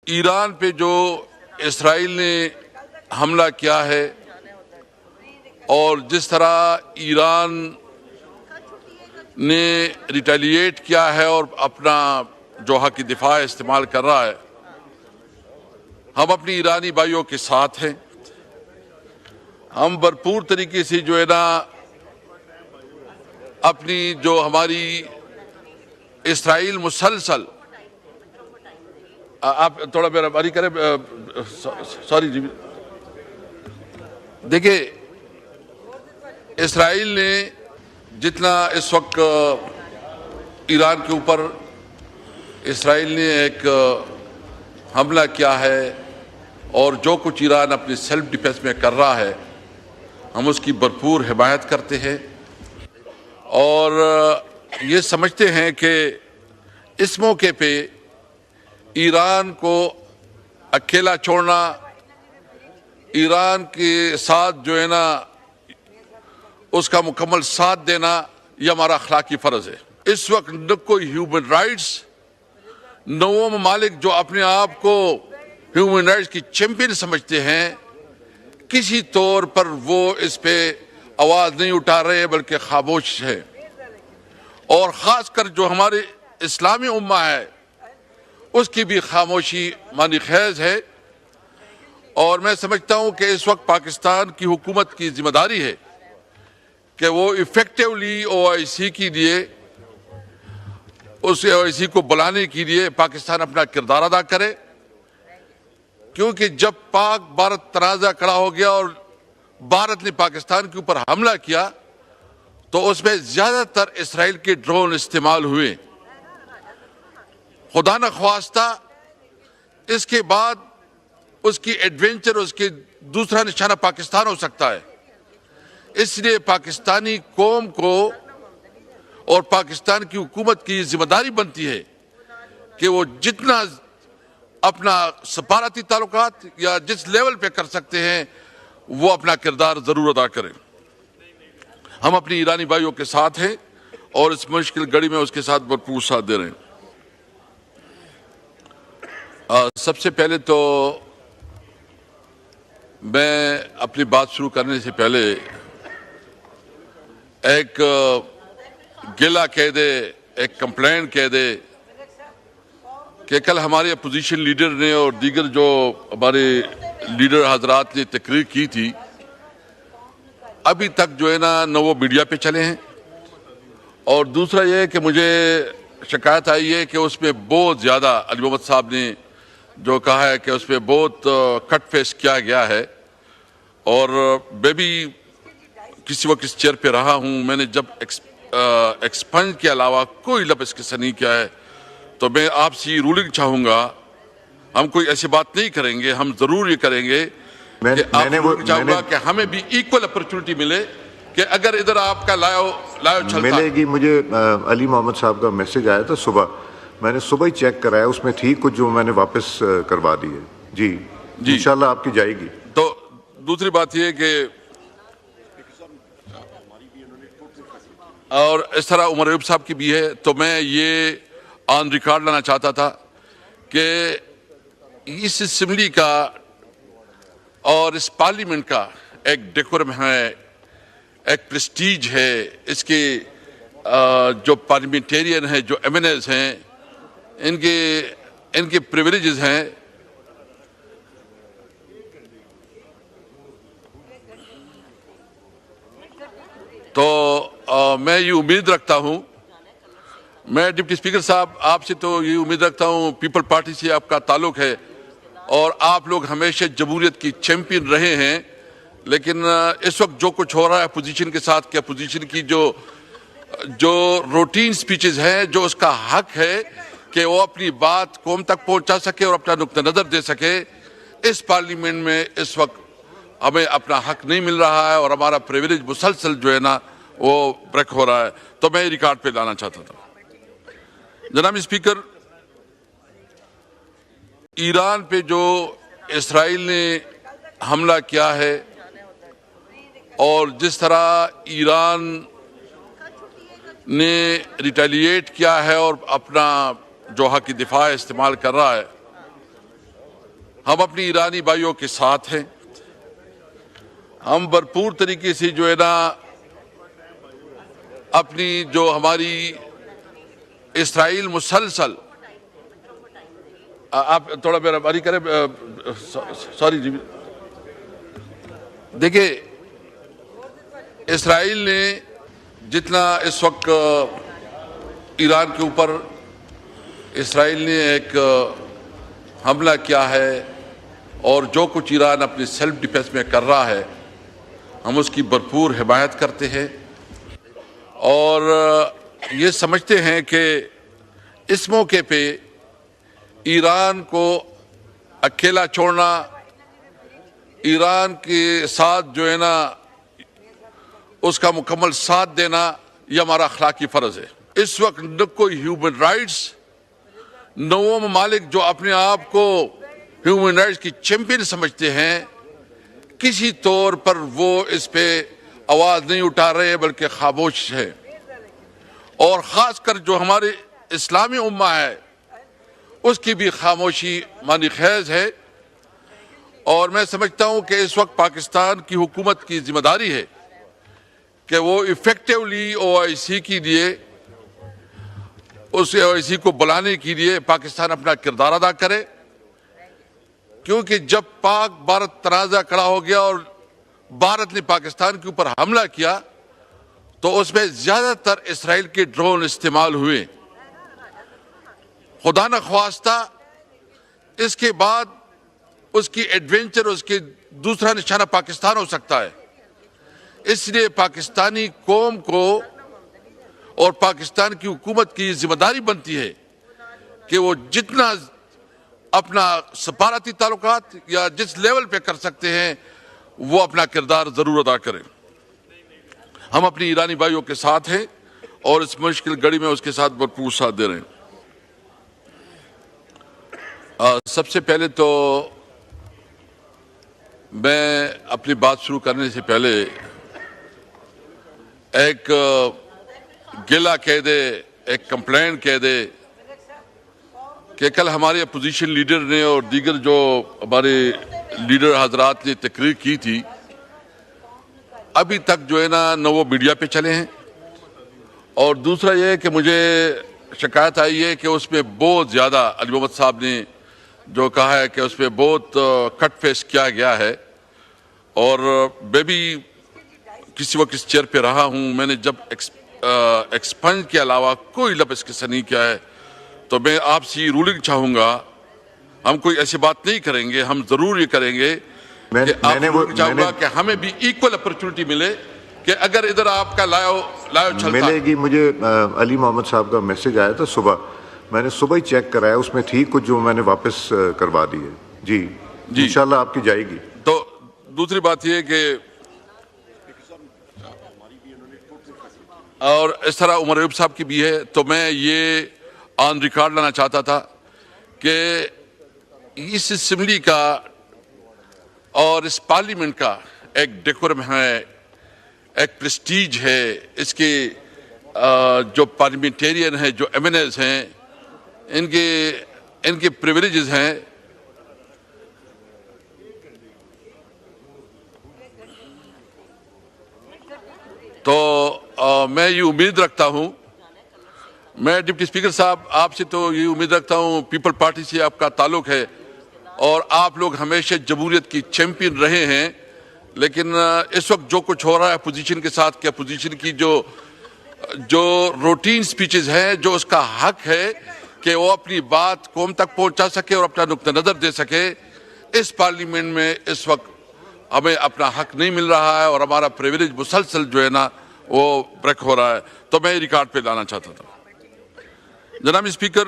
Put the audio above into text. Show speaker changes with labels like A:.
A: Iran पे जो Israel ने हमला किया है और जिस तरह ईरान ने रिटेलिएट किया है और अपना जो हक दिफा इस्तेमाल कर रहा है, हम अपनी ईरानी भाइयों के साथ हैं। हम भरपूर तरीके से जो है ना अपनी जो हमारी इसराइल मुसलसल, आप थोड़ा मेरा बारी करें, सॉरी जी। देखिए, इसराइल ने जितना इस वक्त ईरान के ऊपर इसराइल ने एक हमला किया है और जो कुछ ईरान अपनी सेल्फ डिफेंस में कर रहा है, हम उसकी भरपूर हिमायत करते हैं और ये समझते हैं कि इस मौके पे ईरान को अकेला छोड़ना, ईरान के साथ जो है ना उसका मुकम्मल साथ देना, यह हमारा अखलाकी फ़र्ज़ है। इस वक्त न कोई ह्यूमन राइट्स, न वो ममालिक जो अपने आप को ह्यूमन राइट्स की चैंपियन समझते हैं, किसी तौर पर वो इस पे आवाज़ नहीं उठा रहे बल्कि खामोश है। और ख़ासकर जो हमारे इस्लामी उम्मा है उसकी भी खामोशी मानी खैज़ है। और मैं समझता हूँ कि इस वक्त पाकिस्तान की हुकूमत की जिम्मेदारी है कि वो इफेक्टिवली OIC के लिए, उस OIC को बुलाने के लिए पाकिस्तान अपना किरदार अदा करे, क्योंकि जब पाक भारत तनाज़ा खड़ा हो गया और भारत ने पाकिस्तान के ऊपर हमला किया तो उसमें ज़्यादातर इसराइल के ड्रोन इस्तेमाल हुए। खुदा न ख्वास्ता इसके बाद उसकी एडवेंचर, उसके दूसरा निशाना पाकिस्तान हो सकता है। इसलिए पाकिस्तानी कौम को और पाकिस्तान की हुकूमत की जिम्मेदारी बनती है कि वो जितना अपना सफारती ताल्लुकात या जिस लेवल पे कर सकते हैं वो अपना किरदार जरूर अदा करें। हम अपनी ईरानी भाइयों के साथ हैं और इस मुश्किल घड़ी में उसके साथ भरपूर साथ दे रहे हैं। सबसे पहले तो मैं अपनी बात शुरू करने से पहले एक गिला कह दे, एक कंप्लेंट कह दे कि कल हमारे अपोजिशन लीडर ने और दीगर जो हमारे लीडर हजरात ने तकरीर की थी, अभी तक जो है ना न वो मीडिया पे चले हैं। और दूसरा ये है कि मुझे शिकायत आई है कि उसमें बहुत ज़्यादा अली मोहम्मद साहब ने जो कहा है कि उसमें बहुत कट फेस किया गया है। और मैं भी किसी वक्त इस चेयर पे रहा हूँ, मैंने जब एक्सपंज के अलावा कोई लफ्ज़ इसके से नहीं किया है। तो मैं आपसे रूलिंग चाहूँगा, हम कोई ऐसी बात नहीं करेंगे, हम ज़रूर ये करेंगे कि चाहूँगा कि हमें भी इक्वल अपॉर्चुनिटी मिले कि अगर इधर आपका लायो चलता
B: मिलेगी। मुझे अली मोहम्मद साहब का मैसेज आया था सुबह, मैंने सुबह ही चेक कराया, उसमें थी कुछ जो मैंने वापस करवा दी है। जी इंशाल्लाह आपकी जाएगी।
A: तो दूसरी बात यह कि और इस तरह उमर अयूब साहब की भी है, तो मैं ये ऑन रिकॉर्ड लाना चाहता था कि इस असेंबली का और इस पार्लियामेंट का एक डेकोरम है, एक प्रेस्टीज है, इसके जो पार्लियामेंटेरियन हैं, जो MNAs हैं, इनके प्रिविलेजेस हैं। तो मैं ये उम्मीद रखता हूँ, मैं डिप्टी स्पीकर साहब आपसे तो ये उम्मीद रखता हूँ, पीपल पार्टी से आपका ताल्लुक है और आप लोग हमेशा जमहूरियत की चैंपियन रहे हैं, लेकिन इस वक्त जो कुछ हो रहा है अपोजिशन के साथ, कि अपोजिशन की जो रूटीन स्पीचेस हैं, जो उसका हक है कि वो अपनी बात कौम तक पहुंचा सके और अपना नुक्ता नज़र दे सके, इस पार्लियामेंट में इस वक्त हमें अपना हक नहीं मिल रहा है और हमारा प्रिविलेज मुसलसल जो है ना वो ब्रेक हो रहा है। तो मैं रिकॉर्ड पे लाना चाहता था। जनाब स्पीकर, ईरान पे जो इसराइल ने हमला किया है और जिस तरह ईरान ने रिटेलिएट किया है और अपना जो हक दिफा इस्तेमाल कर रहा है, हम अपनी ईरानी भाइयों के साथ हैं। हम भरपूर तरीके से जो है ना अपनी जो हमारी इसराइल मुसलसल, आप थोड़ा मेरा बारी करें, सॉरी जी। देखिए, इसराइल ने जितना इस वक्त ईरान के ऊपर इसराइल ने एक हमला किया है और जो कुछ ईरान अपनी सेल्फ डिफेंस में कर रहा है, हम उसकी भरपूर हिमायत करते हैं और ये समझते हैं कि इस मौके पे ईरान को अकेला छोड़ना, ईरान के साथ जो है ना उसका मुकम्मल साथ देना, यह हमारा अखलाकी फर्ज है। इस वक्त न कोई ह्यूमन राइट्स, न वो ममालिक जो अपने आप को ह्यूमन राइट्स की चैंपियन समझते हैं, किसी तौर पर वो इस पे आवाज नहीं उठा रहे बल्कि खामोश है। और खासकर जो हमारे इस्लामी उम्मा है उसकी भी खामोशी मानी खैज है। और मैं समझता हूं कि इस वक्त पाकिस्तान की हुकूमत की जिम्मेदारी है कि वो इफेक्टिवली OIC के लिए, उस OIC को बुलाने के लिए पाकिस्तान अपना किरदार अदा करे, क्योंकि जब पाक भारत तनाज़ा खड़ा हो गया और भारत ने पाकिस्तान के ऊपर हमला किया तो उसमें ज्यादातर इसराइल के ड्रोन इस्तेमाल हुए। खुदा न ख्वास्ता इसके बाद उसकी एडवेंचर, उसके दूसरा निशाना पाकिस्तान हो सकता है। इसलिए पाकिस्तानी कौम को और पाकिस्तान की हुकूमत की जिम्मेदारी बनती है कि वो जितना अपना सफारती ताल्लुकात या जिस लेवल पे कर सकते हैं वो अपना किरदार जरूर अदा करें। हम अपनी ईरानी भाइयों के साथ हैं और इस मुश्किल घड़ी में उसके साथ भरपूर साथ दे रहे हैं। सबसे पहले तो मैं अपनी बात शुरू करने से पहले एक गिला कह दे, एक कंप्लेंट कह दे कि कल हमारे अपोजिशन लीडर ने और दीगर जो हमारे लीडर हजरात ने तकरीर की थी, अभी तक जो है ना न वो मीडिया पे चले हैं। और दूसरा ये है कि मुझे शिकायत आई है कि उसमें बहुत ज़्यादा अली मोहम्मद साहब ने जो कहा है कि उसमें बहुत कट फेस किया गया है। और मैं भी किसी वक्त इस चेयर पे रहा हूँ, मैंने जब एक्सपंज के अलावा कोई लफ्ज़ इसके से नहीं किया है। तो मैं आपसे रूलिंग चाहूँगा, हम कोई ऐसी बात नहीं करेंगे, हम ज़रूर ये करेंगे कि चाहूँगा कि हमें भी इक्वल अपॉर्चुनिटी मिले कि अगर इधर आपका लायो चलता
B: मिलेगी। मुझे अली मोहम्मद साहब का मैसेज आया था सुबह, मैंने सुबह ही चेक कराया, उसमें थी कुछ जो मैंने वापस करवा दी है। जी इंशाल्लाह आपकी जाएगी।
A: तो दूसरी बात यह कि और इस तरह उमर अयूब साहब की भी है, तो मैं ये ऑन रिकॉर्ड लाना चाहता था कि इस असेंबली का और इस पार्लियामेंट का एक डेकोरम है, एक प्रेस्टीज है। इसके जो पार्लियामेंटेरियन हैं, जो MNAs हैं, इनके प्रिविलेजेस हैं। तो मैं ये उम्मीद रखता हूं, मैं डिप्टी स्पीकर साहब आपसे तो ये उम्मीद रखता हूं, पीपल पार्टी से आपका ताल्लुक है और आप लोग हमेशा जमहूरियत की चैंपियन रहे हैं। लेकिन इस वक्त जो कुछ हो रहा है अपोजिशन के साथ, कि अपोजिशन की जो रूटीन स्पीचेस हैं, जो उसका हक है कि वो अपनी बात कौम तक पहुंचा सके और अपना नुक्ता नज़र दे सके, इस पार्लियामेंट में इस वक्त हमें अपना हक नहीं मिल रहा है और हमारा प्रिविलेज मुसलसल जो है ना वो ब्रेक हो रहा है। तो मैं रिकॉर्ड पे लाना चाहता था। जनाब स्पीकर,